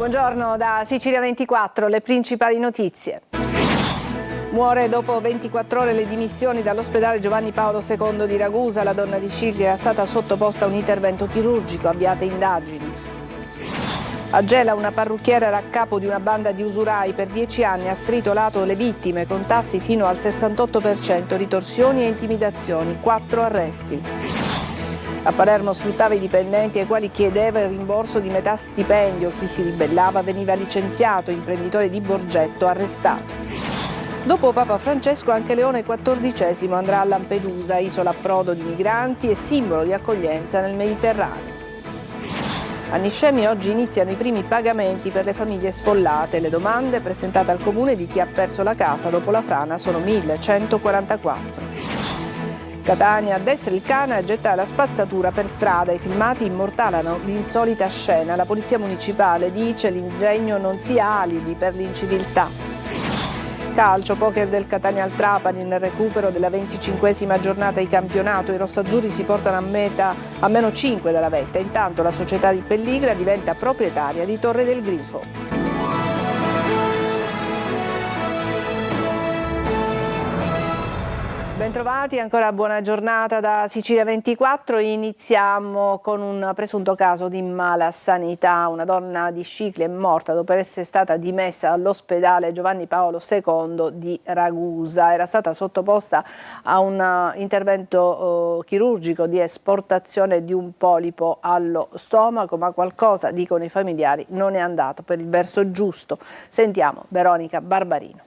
Buongiorno da Sicilia 24, le principali notizie. Muore dopo 24 ore le dimissioni dall'ospedale Giovanni Paolo II di Ragusa. La donna di Scicli era stata sottoposta a un intervento chirurgico, avviate indagini. A Gela una parrucchiera era a capo di una banda di usurai. Per 10 anni ha stritolato le vittime con tassi fino al 68%, ritorsioni e intimidazioni, 4 arresti. A Palermo sfruttava i dipendenti ai quali chiedeva il rimborso di metà stipendio. Chi si ribellava veniva licenziato, imprenditore di Borgetto arrestato. Dopo Papa Francesco anche Leone XIV andrà a Lampedusa, isola approdo di migranti e simbolo di accoglienza nel Mediterraneo. A Niscemi oggi iniziano i primi pagamenti per le famiglie sfollate. Le domande presentate al comune di chi ha perso la casa dopo la frana sono 1144. Catania, a destra il cane a gettare la spazzatura per strada. I filmati immortalano l'insolita scena. La polizia municipale dice l'ingegno non sia alibi per l'inciviltà. Calcio, poker del Catania al Trapani nel recupero della 25esima giornata di campionato. I rossazzurri si portano a meno 5 dalla vetta. Intanto la società di Pelligra diventa proprietaria di Torre del Grifo. Bentrovati, ancora buona giornata da Sicilia 24. Iniziamo con un presunto caso di mala sanità. Una donna di Scicli è morta dopo essere stata dimessa all'ospedale Giovanni Paolo II di Ragusa. Era stata sottoposta a un intervento chirurgico di esportazione di un polipo allo stomaco, ma qualcosa, dicono i familiari, non è andato per il verso giusto. Sentiamo Veronica Barbarino.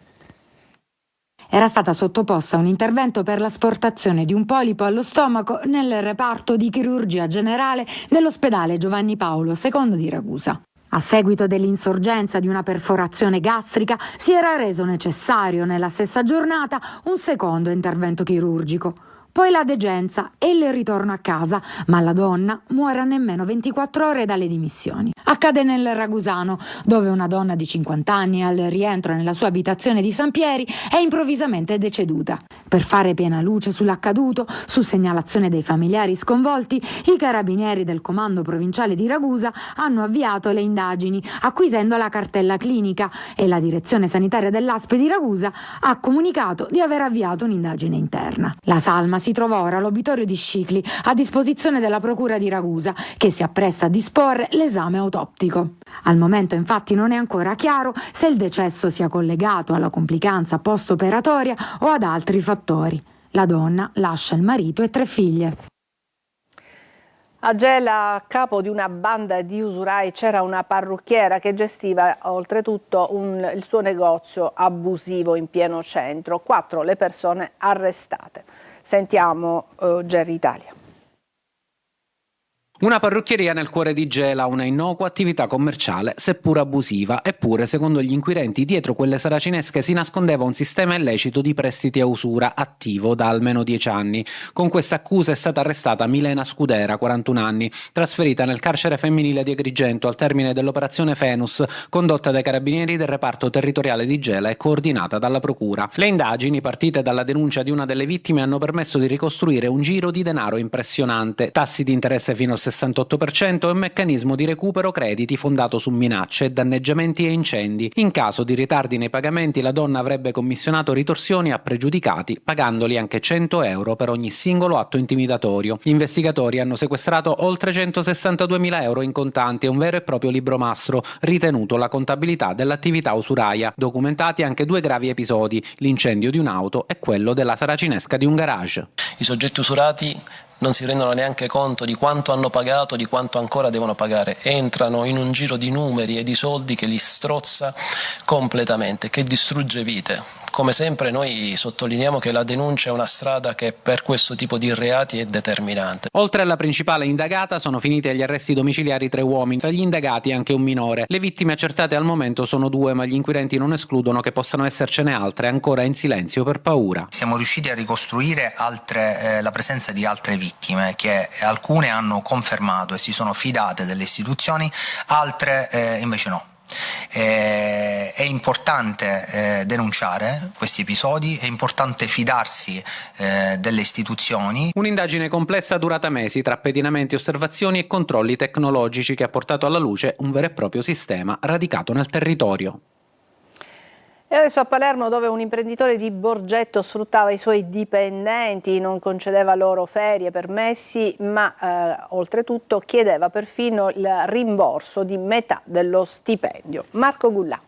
Era stata sottoposta a un intervento per l'asportazione di un polipo allo stomaco nel reparto di chirurgia generale dell'ospedale Giovanni Paolo II di Ragusa. A seguito dell'insorgenza di una perforazione gastrica si era reso necessario nella stessa giornata un secondo intervento chirurgico. Poi la degenza e il ritorno a casa, ma la donna muore a nemmeno 24 ore dalle dimissioni. Accade nel Ragusano, dove una donna di 50 anni al rientro nella sua abitazione di San Pieri è improvvisamente deceduta. Per fare piena luce sull'accaduto, su segnalazione dei familiari sconvolti, i carabinieri del comando provinciale di Ragusa hanno avviato le indagini, acquisendo la cartella clinica, e la direzione sanitaria dell'ASP di Ragusa ha comunicato di aver avviato un'indagine interna. La salma si trova ora all'obitorio di Scicli, a disposizione della procura di Ragusa, che si appresta a disporre l'esame autoptico. Al momento infatti non è ancora chiaro se il decesso sia collegato alla complicanza post-operatoria o ad altri fattori. La donna lascia il marito e 3 figlie. A Gela, a capo di una banda di usurai, c'era una parrucchiera che gestiva oltretutto il suo negozio abusivo in pieno centro. 4 le persone arrestate. Sentiamo Gerry Italia. Una parrucchieria nel cuore di Gela, una innocua attività commerciale, seppur abusiva. Eppure, secondo gli inquirenti, dietro quelle saracinesche si nascondeva un sistema illecito di prestiti a usura attivo da almeno 10 anni. Con questa accusa è stata arrestata Milena Scudera, 41 anni, trasferita nel carcere femminile di Agrigento al termine dell'operazione Fenus, condotta dai carabinieri del reparto territoriale di Gela e coordinata dalla procura. Le indagini, partite dalla denuncia di una delle vittime, hanno permesso di ricostruire un giro di denaro impressionante, tassi di interesse fino al 68% e un meccanismo di recupero crediti fondato su minacce, danneggiamenti e incendi. In caso di ritardi nei pagamenti, la donna avrebbe commissionato ritorsioni a pregiudicati, pagandoli anche 100 euro per ogni singolo atto intimidatorio. Gli investigatori hanno sequestrato oltre 162.000 euro in contanti e un vero e proprio libro mastro, ritenuto la contabilità dell'attività usuraia. Documentati anche 2 gravi episodi, l'incendio di un'auto e quello della saracinesca di un garage. I soggetti usurati non si rendono neanche conto di quanto hanno pagato, di quanto ancora devono pagare. Entrano in un giro di numeri e di soldi che li strozza completamente, che distrugge vite. Come sempre noi sottolineiamo che la denuncia è una strada che per questo tipo di reati è determinante. Oltre alla principale indagata sono finiti agli arresti domiciliari 3 uomini, tra gli indagati anche un minore. Le vittime accertate al momento sono 2, ma gli inquirenti non escludono che possano essercene altre ancora in silenzio per paura. Siamo riusciti a ricostruire la presenza di altre vittime, che alcune hanno confermato e si sono fidate delle istituzioni, altre invece no. E importante denunciare questi episodi, è importante fidarsi delle istituzioni. Un'indagine complessa durata mesi tra pedinamenti, osservazioni e controlli tecnologici che ha portato alla luce un vero e proprio sistema radicato nel territorio. E adesso a Palermo, dove un imprenditore di Borgetto sfruttava i suoi dipendenti, non concedeva loro ferie, permessi, ma oltretutto chiedeva perfino il rimborso di metà dello stipendio. Marco Gullà.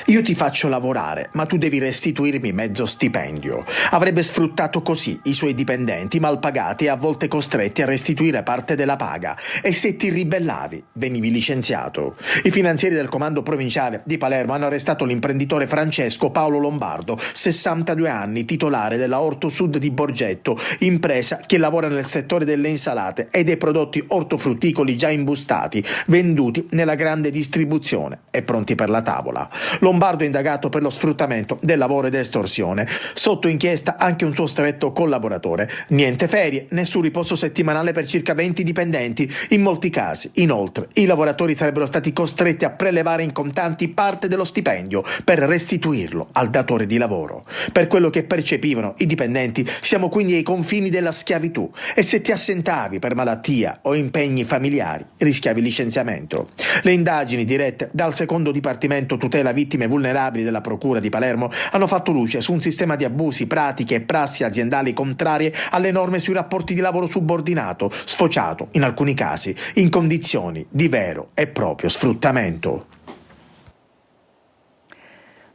Io ti faccio lavorare, ma tu devi restituirmi mezzo stipendio. Avrebbe sfruttato così i suoi dipendenti mal pagati e a volte costretti a restituire parte della paga. E se ti ribellavi, venivi licenziato. I finanzieri del comando provinciale di Palermo hanno arrestato l'imprenditore Francesco Paolo Lombardo, 62 anni, titolare della Orto Sud di Borgetto, impresa che lavora nel settore delle insalate e dei prodotti ortofrutticoli già imbustati, venduti nella grande distribuzione e pronti per la tavola. Lombardo è indagato per lo sfruttamento del lavoro ed estorsione. Sotto inchiesta anche un suo stretto collaboratore. Niente ferie, nessun riposo settimanale per circa 20 dipendenti. In molti casi, inoltre, i lavoratori sarebbero stati costretti a prelevare in contanti parte dello stipendio per restituirlo al datore di lavoro. Per quello che percepivano i dipendenti, siamo quindi ai confini della schiavitù e se ti assentavi per malattia o impegni familiari, rischiavi licenziamento. Le indagini dirette dal secondo Dipartimento Tutela Vittime Vulnerabili della Procura di Palermo hanno fatto luce su un sistema di abusi, pratiche e prassi aziendali contrarie alle norme sui rapporti di lavoro subordinato, sfociato in alcuni casi in condizioni di vero e proprio sfruttamento.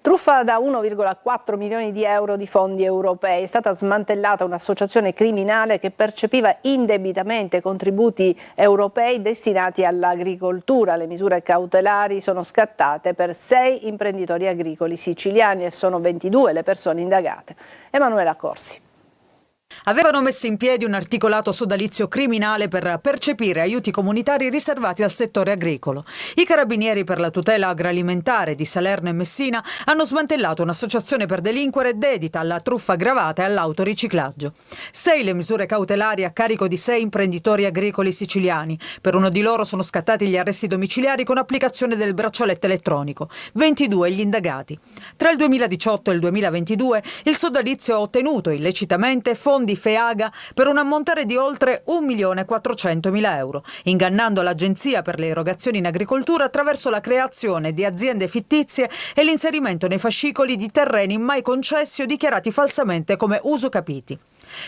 Truffa da 1,4 milioni di euro di fondi europei. È stata smantellata un'associazione criminale che percepiva indebitamente contributi europei destinati all'agricoltura. Le misure cautelari sono scattate per 6 imprenditori agricoli siciliani e sono 22 le persone indagate. Emanuela Corsi. Avevano messo in piedi un articolato sodalizio criminale per percepire aiuti comunitari riservati al settore agricolo. I carabinieri per la tutela agroalimentare di Salerno e Messina hanno smantellato un'associazione per delinquere dedita alla truffa aggravata e all'autoriciclaggio. 6 le misure cautelari a carico di 6 imprenditori agricoli siciliani. Per uno di loro sono scattati gli arresti domiciliari con applicazione del braccialetto elettronico. 22 gli indagati. Tra il 2018 e il 2022 il sodalizio ha ottenuto illecitamente fondi FEAGA per un ammontare di oltre 1.400.000 euro, ingannando l'Agenzia per le erogazioni in agricoltura attraverso la creazione di aziende fittizie e l'inserimento nei fascicoli di terreni mai concessi o dichiarati falsamente come usucapiti.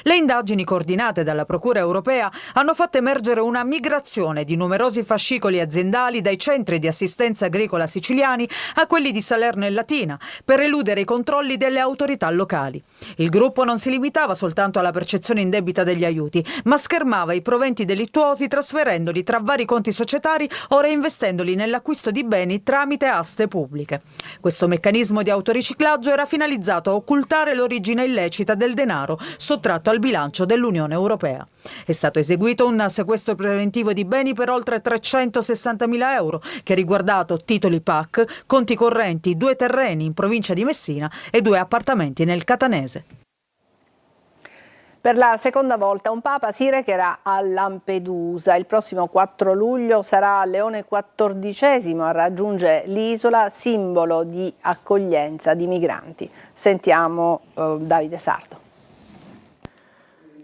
Le indagini coordinate dalla Procura europea hanno fatto emergere una migrazione di numerosi fascicoli aziendali dai centri di assistenza agricola siciliani a quelli di Salerno e Latina per eludere i controlli delle autorità locali. Il gruppo non si limitava soltanto alla percezione indebita degli aiuti, ma schermava i proventi delittuosi trasferendoli tra vari conti societari o reinvestendoli nell'acquisto di beni tramite aste pubbliche. Questo meccanismo di autoriciclaggio era finalizzato a occultare l'origine illecita del denaro sottratto al bilancio dell'Unione Europea. È stato eseguito un sequestro preventivo di beni per oltre 360.000 euro che ha riguardato titoli PAC, conti correnti, 2 terreni in provincia di Messina e 2 appartamenti nel Catanese. Per la seconda volta un Papa si recherà a Lampedusa. Il prossimo 4 luglio sarà Leone XIV a raggiungere l'isola, simbolo di accoglienza di migranti. Sentiamo Davide Sardo.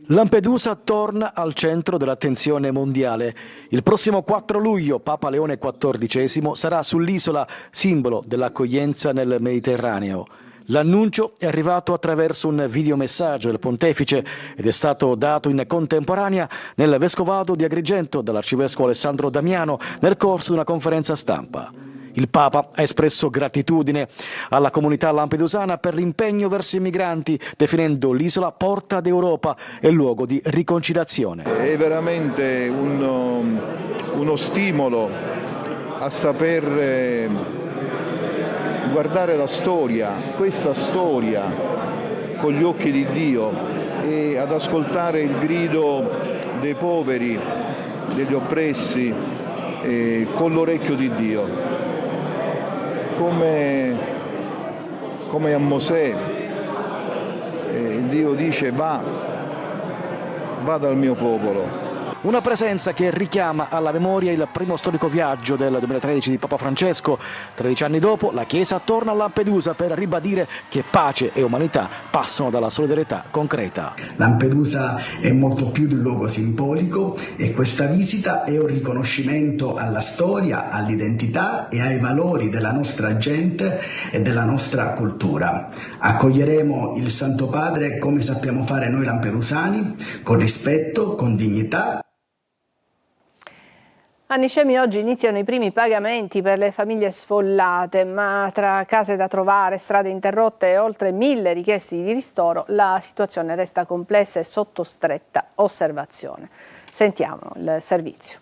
Lampedusa torna al centro dell'attenzione mondiale. Il prossimo 4 luglio Papa Leone XIV sarà sull'isola, simbolo dell'accoglienza nel Mediterraneo. L'annuncio è arrivato attraverso un videomessaggio del pontefice ed è stato dato in contemporanea nel vescovado di Agrigento dall'arcivescovo Alessandro Damiano nel corso di una conferenza stampa. Il Papa ha espresso gratitudine alla comunità lampedusana per l'impegno verso i migranti, definendo l'isola porta d'Europa e luogo di riconciliazione. È veramente uno stimolo a saper guardare la storia, questa storia, con gli occhi di Dio e ad ascoltare il grido dei poveri, degli oppressi, con l'orecchio di Dio. Come a Mosè, Dio dice va dal mio popolo. Una presenza che richiama alla memoria il primo storico viaggio del 2013 di Papa Francesco. 13 anni dopo la Chiesa torna a Lampedusa per ribadire che pace e umanità passano dalla solidarietà concreta. Lampedusa è molto più di un luogo simbolico e questa visita è un riconoscimento alla storia, all'identità e ai valori della nostra gente e della nostra cultura. Accoglieremo il Santo Padre come sappiamo fare noi lampedusani, con rispetto, con dignità. A Niscemi oggi iniziano i primi pagamenti per le famiglie sfollate, ma tra case da trovare, strade interrotte e oltre 1000 richieste di ristoro, la situazione resta complessa e sotto stretta osservazione. Sentiamo il servizio.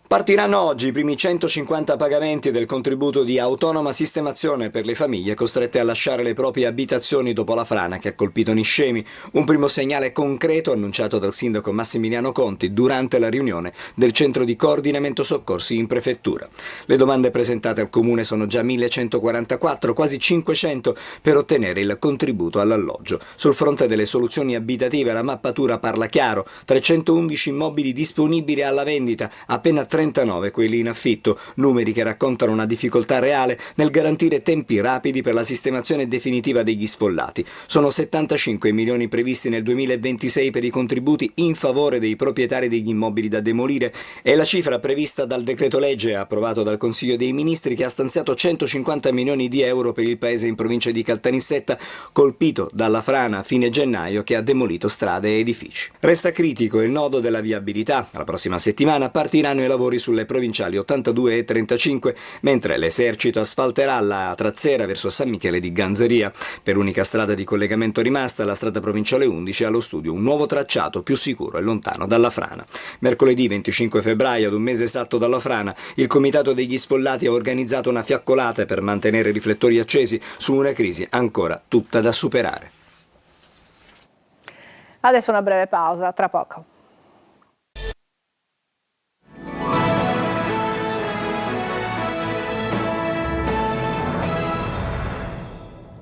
Partiranno oggi i primi 150 pagamenti del contributo di autonoma sistemazione per le famiglie costrette a lasciare le proprie abitazioni dopo la frana che ha colpito Niscemi, un primo segnale concreto annunciato dal sindaco Massimiliano Conti durante la riunione del centro di coordinamento soccorsi in prefettura. Le domande presentate al comune sono già 1144, quasi 500 per ottenere il contributo all'alloggio. Sul fronte delle soluzioni abitative la mappatura parla chiaro: 311 immobili disponibili alla vendita, appena 39 quelli in affitto, numeri che raccontano una difficoltà reale nel garantire tempi rapidi per la sistemazione definitiva degli sfollati. Sono 75 milioni previsti nel 2026 per i contributi in favore dei proprietari degli immobili da demolire e la cifra prevista dal decreto legge approvato dal Consiglio dei Ministri che ha stanziato 150 milioni di euro per il paese in provincia di Caltanissetta, colpito dalla frana a fine gennaio che ha demolito strade e edifici. Resta critico il nodo della viabilità. La prossima settimana partiranno i lavori sulle provinciali 82 e 35, mentre l'esercito asfalterà la trazzera verso San Michele di Ganzeria. Per unica strada di collegamento rimasta, la strada provinciale 11 ha allo studio un nuovo tracciato più sicuro e lontano dalla frana. Mercoledì 25 febbraio, ad un mese esatto dalla frana, il Comitato degli Sfollati ha organizzato una fiaccolata per mantenere i riflettori accesi su una crisi ancora tutta da superare. Adesso una breve pausa, tra poco.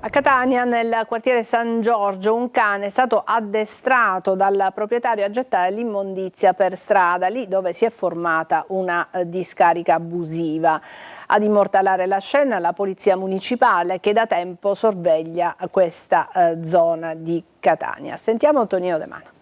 A Catania, nel quartiere San Giorgio, un cane è stato addestrato dal proprietario a gettare l'immondizia per strada, lì dove si è formata una discarica abusiva. Ad immortalare la scena la polizia municipale che da tempo sorveglia questa zona di Catania. Sentiamo Tonino De Mano.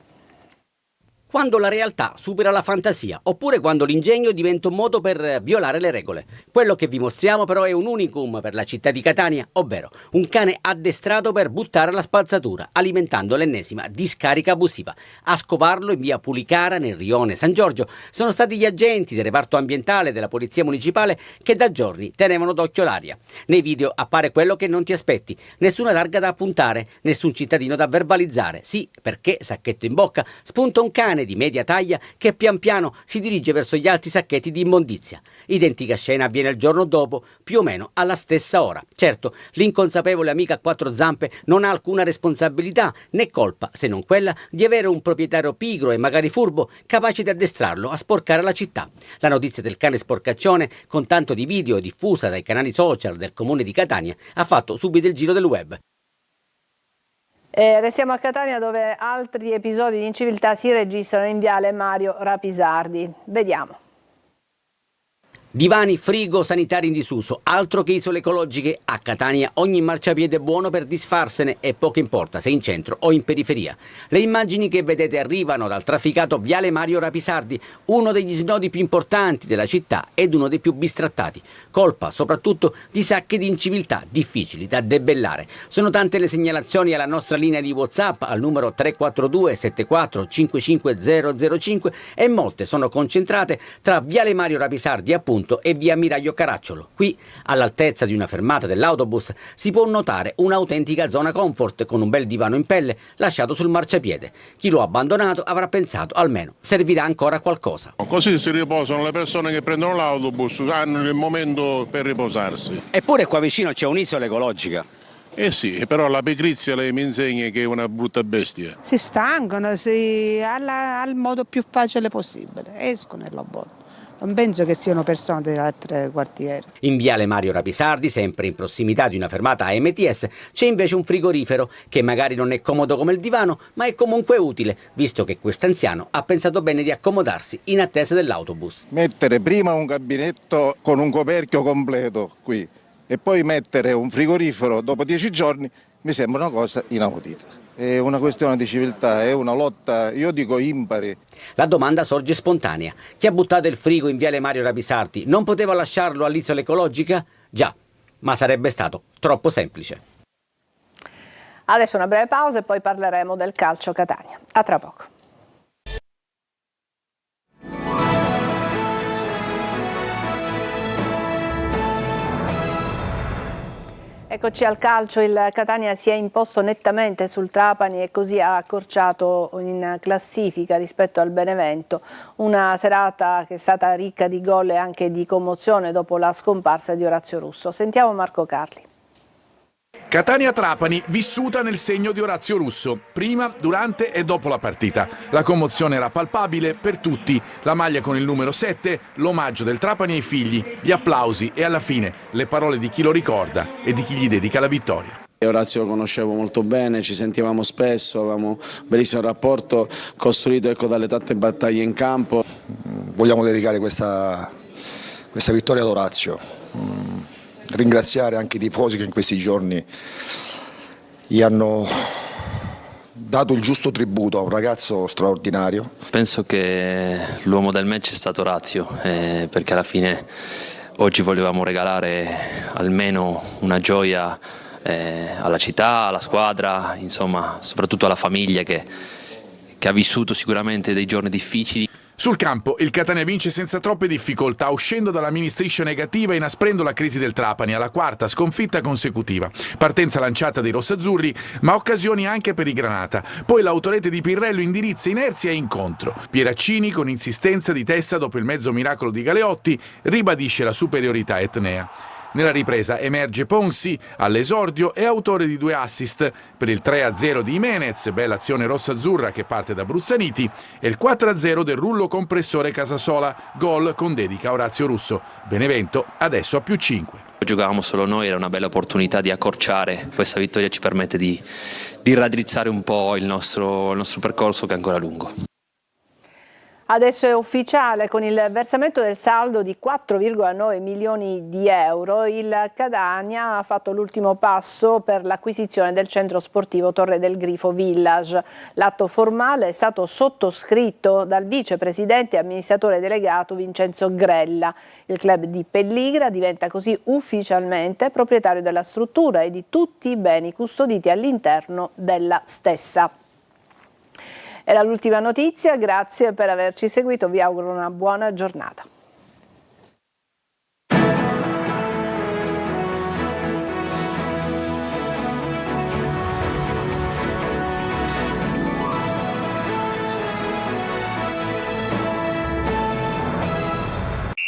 Quando la realtà supera la fantasia, oppure quando l'ingegno diventa un modo per violare le regole. Quello che vi mostriamo però è un unicum per la città di Catania, ovvero un cane addestrato per buttare la spazzatura, alimentando l'ennesima discarica abusiva. A scovarlo in via Pulicara, nel rione San Giorgio, sono stati gli agenti del reparto ambientale della polizia municipale che da giorni tenevano d'occhio l'aria. Nei video appare quello che non ti aspetti, nessuna targa da appuntare, nessun cittadino da verbalizzare. Sì, perché, sacchetto in bocca, spunta un cane di media taglia che pian piano si dirige verso gli altri sacchetti di immondizia. Identica scena avviene il giorno dopo, più o meno alla stessa ora. Certo, l'inconsapevole amica a quattro zampe non ha alcuna responsabilità né colpa, se non quella di avere un proprietario pigro e magari furbo capace di addestrarlo a sporcare la città. La notizia del cane sporcaccione, con tanto di video diffusa dai canali social del comune di Catania, ha fatto subito il giro del web. Restiamo a Catania, dove altri episodi di inciviltà si registrano in viale Mario Rapisardi. Vediamo. Divani, frigo, sanitari in disuso, altro che isole ecologiche. A Catania ogni marciapiede è buono per disfarsene e poco importa se in centro o in periferia. Le immagini che vedete arrivano dal trafficato viale Mario Rapisardi, uno degli snodi più importanti della città ed uno dei più bistrattati. Colpa soprattutto di sacche di inciviltà difficili da debellare. Sono tante le segnalazioni alla nostra linea di WhatsApp al numero 342 74 55005 e molte sono concentrate tra viale Mario Rapisardi appunto e via Miraglio Caracciolo. Qui, all'altezza di una fermata dell'autobus, si può notare un'autentica zona comfort con un bel divano in pelle lasciato sul marciapiede. Chi lo ha abbandonato avrà pensato almeno servirà ancora a qualcosa. Così si riposano le persone che prendono l'autobus, hanno il momento per riposarsi. Eppure qua vicino c'è un'isola ecologica. Eh sì, però la pigrizia lei mi insegna che è una brutta bestia. Si stancano, al modo più facile possibile, escono e lo buono. Non penso che siano persone delle altre quartiere. In viale Mario Rapisardi, sempre in prossimità di una fermata AMTS, c'è invece un frigorifero che magari non è comodo come il divano, ma è comunque utile, visto che quest'anziano ha pensato bene di accomodarsi in attesa dell'autobus. Mettere prima un gabinetto con un coperchio completo qui e poi mettere un frigorifero dopo 10 giorni mi sembra una cosa inaudita. È una questione di civiltà, è una lotta, io dico impari. La domanda sorge spontanea. Chi ha buttato il frigo in viale Mario Rapisardi non poteva lasciarlo all'isola ecologica? Già, ma sarebbe stato troppo semplice. Adesso una breve pausa e poi parleremo del calcio Catania. A tra poco. Eccoci al calcio, il Catania si è imposto nettamente sul Trapani e così ha accorciato in classifica rispetto al Benevento. Una serata che è stata ricca di gol e anche di commozione dopo la scomparsa di Orazio Russo. Sentiamo Marco Carli. Catania-Trapani vissuta nel segno di Orazio Russo, prima, durante e dopo la partita. La commozione era palpabile per tutti, la maglia con il numero 7, l'omaggio del Trapani ai figli, gli applausi e alla fine le parole di chi lo ricorda e di chi gli dedica la vittoria. Orazio lo conoscevo molto bene, ci sentivamo spesso, avevamo un bellissimo rapporto costruito dalle tante battaglie in campo. Vogliamo dedicare questa vittoria ad Orazio. Ringraziare anche i tifosi che in questi giorni gli hanno dato il giusto tributo a un ragazzo straordinario. Penso che l'uomo del match è stato Orazio, perché alla fine oggi volevamo regalare almeno una gioia alla città, alla squadra, insomma soprattutto alla famiglia che ha vissuto sicuramente dei giorni difficili. Sul campo il Catania vince senza troppe difficoltà, uscendo dalla mini striscia negativa e inasprendo la crisi del Trapani alla quarta sconfitta consecutiva. Partenza lanciata dei rossazzurri, ma occasioni anche per i Granata. Poi l'autorete di Pirrello indirizza inerzia e incontro. Pieraccini, con insistenza di testa dopo il mezzo miracolo di Galeotti, ribadisce la superiorità etnea. Nella ripresa emerge Ponsi, all'esordio e autore di 2 assist per il 3-0 di Jimenez, bella azione rossa-azzurra che parte da Bruzzaniti, e il 4-0 del rullo compressore Casasola, gol con dedica a Orazio Russo. Benevento adesso a +5. Giocavamo solo noi, era una bella opportunità di accorciare, questa vittoria ci permette di raddrizzare un po' il nostro percorso che è ancora lungo. Adesso è ufficiale, con il versamento del saldo di 4,9 milioni di euro, il Catania ha fatto l'ultimo passo per l'acquisizione del centro sportivo Torre del Grifo Village. L'atto formale è stato sottoscritto dal vicepresidente e amministratore delegato Vincenzo Grella. Il club di Pelligra diventa così ufficialmente proprietario della struttura e di tutti i beni custoditi all'interno della stessa. Era l'ultima notizia, grazie per averci seguito, vi auguro una buona giornata.